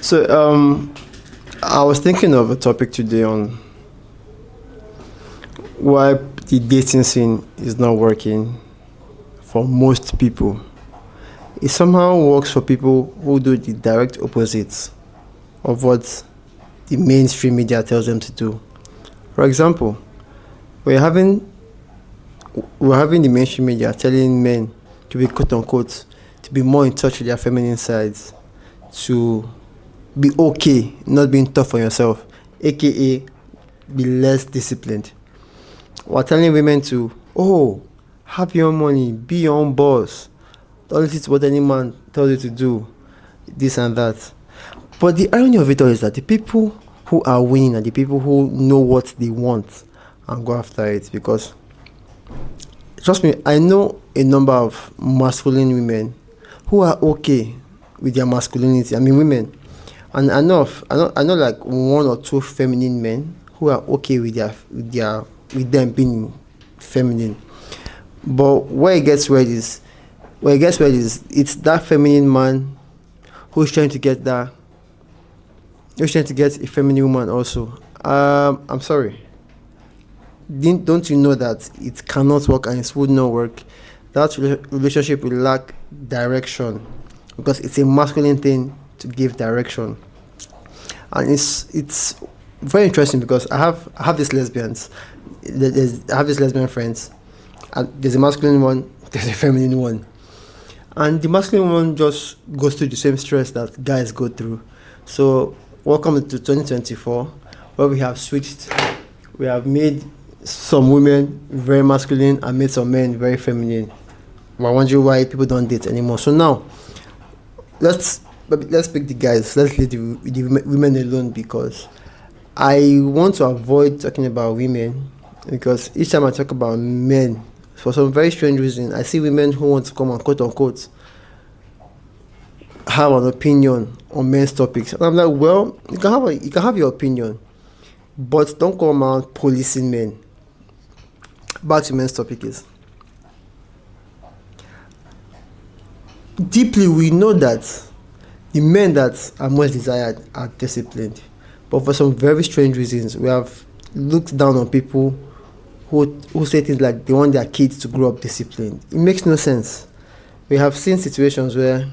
So, I was thinking of a topic today on why the dating scene is not working for most people. It somehow works for people who do the direct opposite of what the mainstream media tells them to do. For example, we're having we're having the mainstream media telling men to be quote unquote to be more in touch with their feminine sides, to be okay, not being tough on yourself, aka be less disciplined. We're telling women to, oh, have your own money, be your own boss. Don't listen to what any man tells you to do, this and that. But the irony of it all is that the people who are winning are the people who know what they want and go after it. Because, trust me, I know a number of masculine women who are okay with their masculinity. I mean, women. And I know like one or two feminine men who are okay with with them being feminine. But where it gets weird is it's that feminine man who's trying to get that who's trying to get a feminine woman also. I'm sorry. Don't you know that it cannot work and it would not work? That relationship will lack direction because it's a masculine thing to give direction, and it's very interesting because I have these lesbians. I have these lesbian friends, and there's a masculine one, there's a feminine one, and the masculine one just goes through the same stress that guys go through. So welcome to 2024, where we have made some women very masculine and made some men very feminine. I wonder why people don't date anymore. So now let's pick the guys. Let's leave the women alone because I want to avoid talking about women because each time I talk about men, for some very strange reason, I see women who want to come and quote unquote have an opinion on men's topics. And I'm like, well, you can have your opinion, but don't come out policing men. Back to men's topic is deeply we know that the men that are most desired are disciplined. But for some very strange reasons, we have looked down on people who say things like they want their kids to grow up disciplined. It makes no sense. We have seen situations where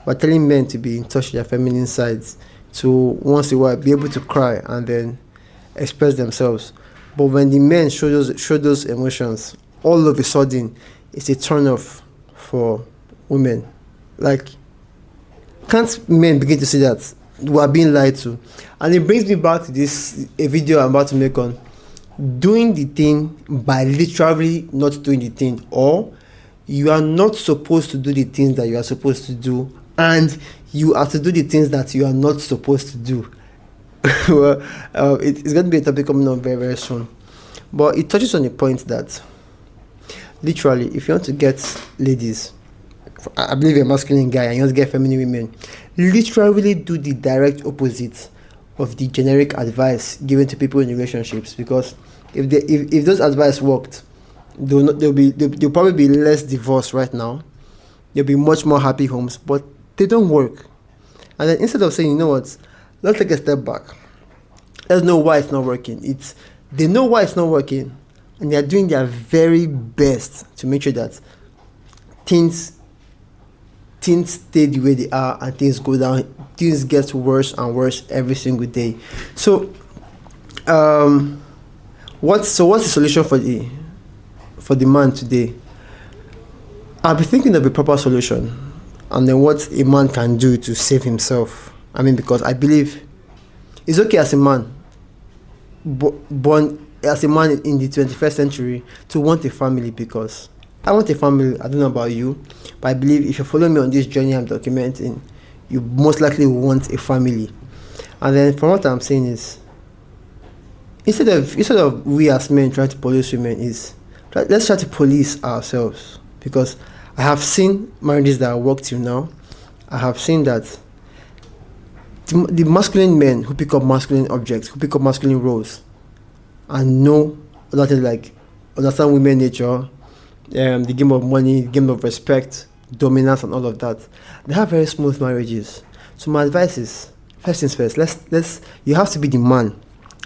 we're telling men to be in touch with their feminine sides, to once in a while be able to cry and then express themselves. But when the men show those emotions, all of a sudden it's a turn off for women. Like, can't men begin to see that we are being lied to? And it brings me back to this a video I'm about to make on doing the thing by literally not doing the thing, or you are not supposed to do the things that you are supposed to do, and you are to do the things that you are not supposed to do. Well, it's going to be a topic coming up very, very soon. But it touches on a point that literally, if you want to get ladies, I believe you're a masculine guy and you want to get feminine women, literally do the direct opposite of the generic advice given to people in relationships. Because if those advice worked, there'll probably be less divorce right now. There'll be much more happy homes, but they don't work. And then instead of saying, you know what, let's take a step back. Let's know why it's not working. They know why it's not working, and they are doing their very best to make sure that things stay the way they are and things go down. Things get worse and worse every single day. So, what's the solution for the man today? I'll be thinking of a proper solution, and then what a man can do to save himself. I mean, because I believe it's okay as a man, born as a man in the 21st century, to want a family. Because I want a family. I don't know about you, but I believe if you follow me on this journey I'm documenting, you most likely want a family. And then from what I'm saying is, instead of we as men trying to police women, let's try to police ourselves. Because I have seen marriages that have worked till now. I have seen that the masculine men who pick up masculine objects, who pick up masculine roles, and know that is like understand women nature, the game of money, the game of respect, dominance, and all of that, they have very smooth marriages. So my advice is, first things first, let's you have to be the man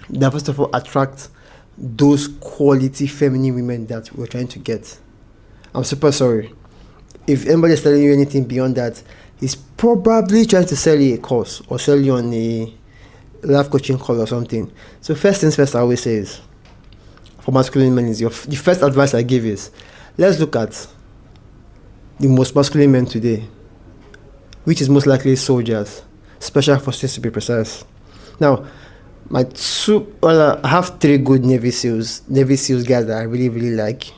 that first of all attract those quality feminine women that we're trying to get. I'm super sorry. If anybody is telling you anything beyond that, he's probably trying to sell you a course or sell you on a life coaching call or something. So first things first, I always say is, for masculine men, is the first advice I give is, let's look at the most masculine men today, which is most likely soldiers, special forces to be precise. Now, I have 3 good Navy SEALs guys that I really, really like.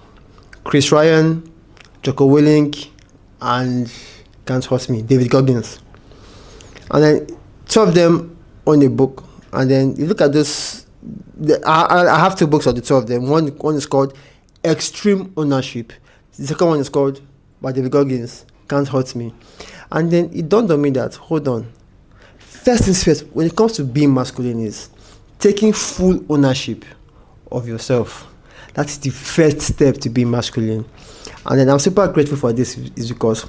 Chris Ryan, Jocko Willink, and can't hurt me, David Goggins. And then 2 of them on a book. And then you look at this, I have 2 books of the 2 of them. One is called Extreme Ownership. The second one is called by David Goggins, Can't Hurt Me. And then it dawned on me that, hold on, first things first, when it comes to being masculine, is taking full ownership of yourself. That is the first step to being masculine. And then I'm super grateful for this is because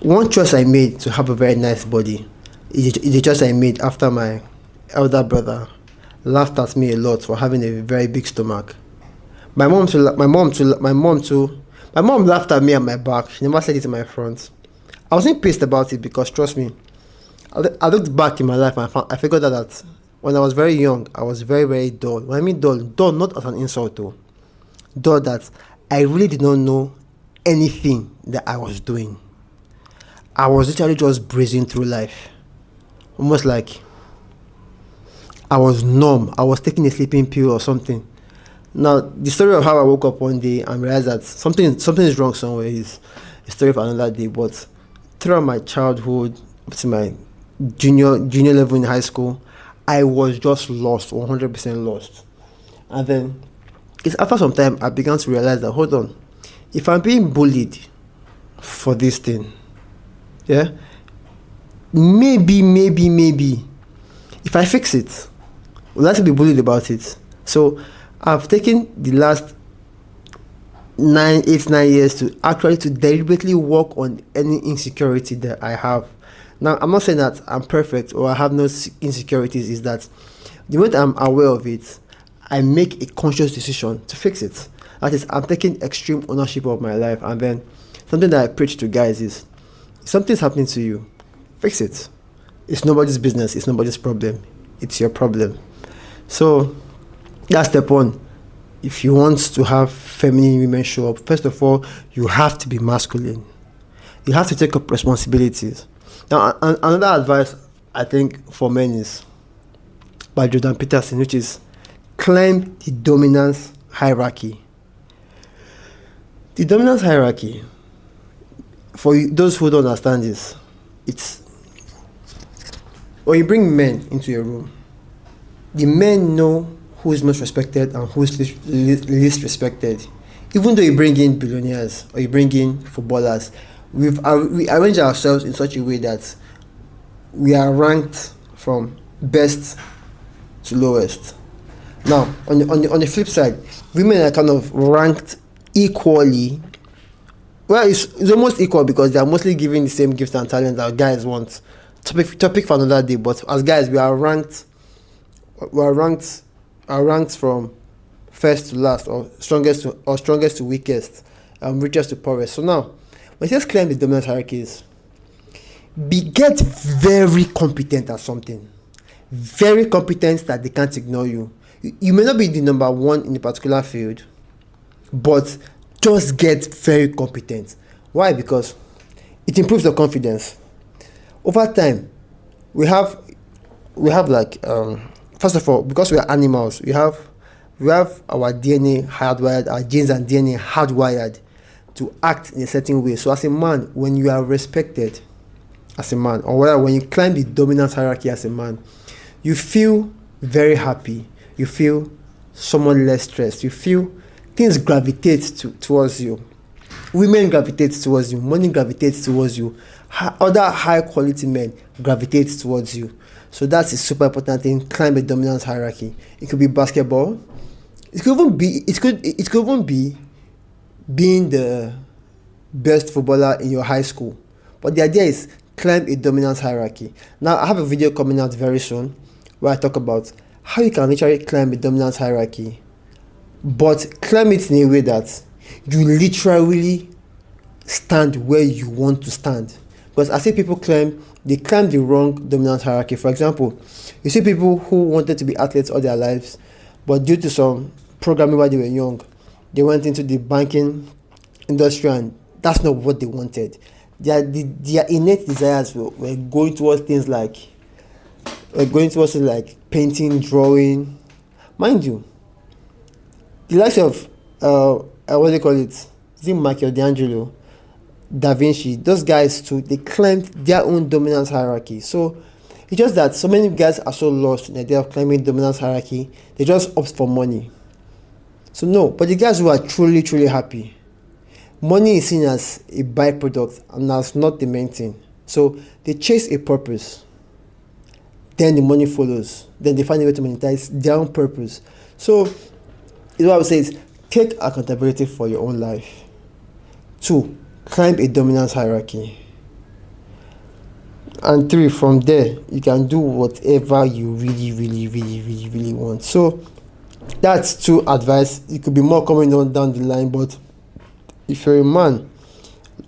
one choice I made to have a very nice body is the choice I made after my elder brother laughed at me a lot for having a very big stomach. My mom laughed at me at my back. She never said it in my front. I wasn't pissed about it because, trust me, I looked back in my life and I figured out that when I was very young, I was very, very dull. When I mean dull not as an insult though. Dull that I really did not know anything that I was doing. I was literally just breezing through life. Almost like I was numb. I was taking a sleeping pill or something. Now, the story of how I woke up one day and realized that something is wrong somewhere is a story for another day. But throughout my childhood, up to my junior level in high school, I was just lost, 100% lost. And then, it's after some time, I began to realize that, hold on, if I'm being bullied for this thing, yeah, maybe, if I fix it, we'll have to be bullied about it. So, I've taken the last 9 years to actually to deliberately work on any insecurity that I have. Now, I'm not saying that I'm perfect or I have no insecurities. Is that the moment I'm aware of it, I make a conscious decision to fix it. That is, I'm taking extreme ownership of my life. And then something that I preach to guys is, if something's happening to you, fix it. It's nobody's business. It's nobody's problem. It's your problem. So that's step 1. If you want to have feminine women show up, first of all, you have to be masculine. You have to take up responsibilities. Now, another advice I think for men is by Jordan Peterson, which is climb the dominance hierarchy. The dominance hierarchy, for those who don't understand this, it's when you bring men into a room, the men know who is most respected and who is least respected. Even though you bring in billionaires or you bring in footballers, we arrange ourselves in such a way that we are ranked from best to lowest. Now, on the flip side, women are kind of ranked equally. Well, it's almost equal because they are mostly given the same gifts and talents that guys want. Topic for another day. But as guys, we are ranked from first to last, or strongest to weakest, richest to poorest. So now, when you just claim the dominant hierarchies, get very competent at something. Very competent that they can't ignore you. You may not be the number 1 in a particular field, but just get very competent. Why? Because it improves your confidence. Over time, we have like first of all, because we are animals, we have our DNA hardwired, our genes and DNA hardwired to act in a certain way. So as a man, when you are respected as a man, or whether when you climb the dominance hierarchy as a man, you feel very happy. You feel somewhat less stressed. You feel things gravitate towards you. Women gravitate towards you. Money gravitates towards you. Other high quality men gravitate towards you. So that's a super important thing. Climb a dominance hierarchy. It could be basketball. It could even be being the best footballer in your high school. But the idea is climb a dominance hierarchy. Now, I have a video coming out very soon where I talk about how you can literally climb a dominance hierarchy, but climb it in a way that you literally stand where you want to stand. Because I see people they climb the wrong dominance hierarchy. For example, you see people who wanted to be athletes all their lives, but due to some programming while they were young, they went into the banking industry, and that's not what they wanted. Their innate desires were going towards things like painting, drawing. Mind you, the likes of what do you call it? Is it Michelangelo, Da Vinci? Those guys too, they claimed their own dominance hierarchy. So it's just that so many guys are so lost in the idea of climbing dominance hierarchy, they just opt for money. So no, but the guys who are truly, truly happy, money is seen as a byproduct and as not the main thing. So they chase a purpose, then the money follows. Then they find a way to monetize their own purpose. So what I would say is take accountability for your own life. 2, climb a dominance hierarchy. And 3, from there, you can do whatever you really, really, really, really, really want. So that's 2 advice. It could be more coming on down the line, but if you're a man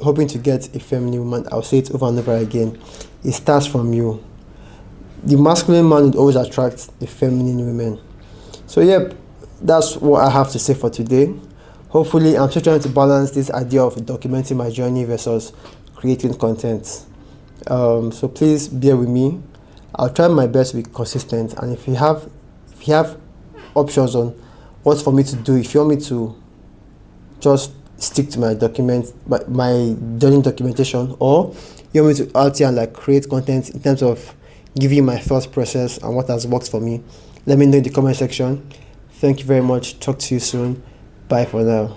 hoping to get a feminine woman, I'll say it over and over again. It starts from you. The masculine man would always attract the feminine women. So yep, that's what I have to say for today. Hopefully, I'm still trying to balance this idea of documenting my journey versus creating content. So please bear with me. I'll try my best to be consistent. And if you have options on what for me to do, if you want me to just stick to my journey documentation, or you want me to out here and create content in terms of giving you my thought process and what has worked for me, let me know in the comment section. Thank you very much. Talk to you soon. Bye for now.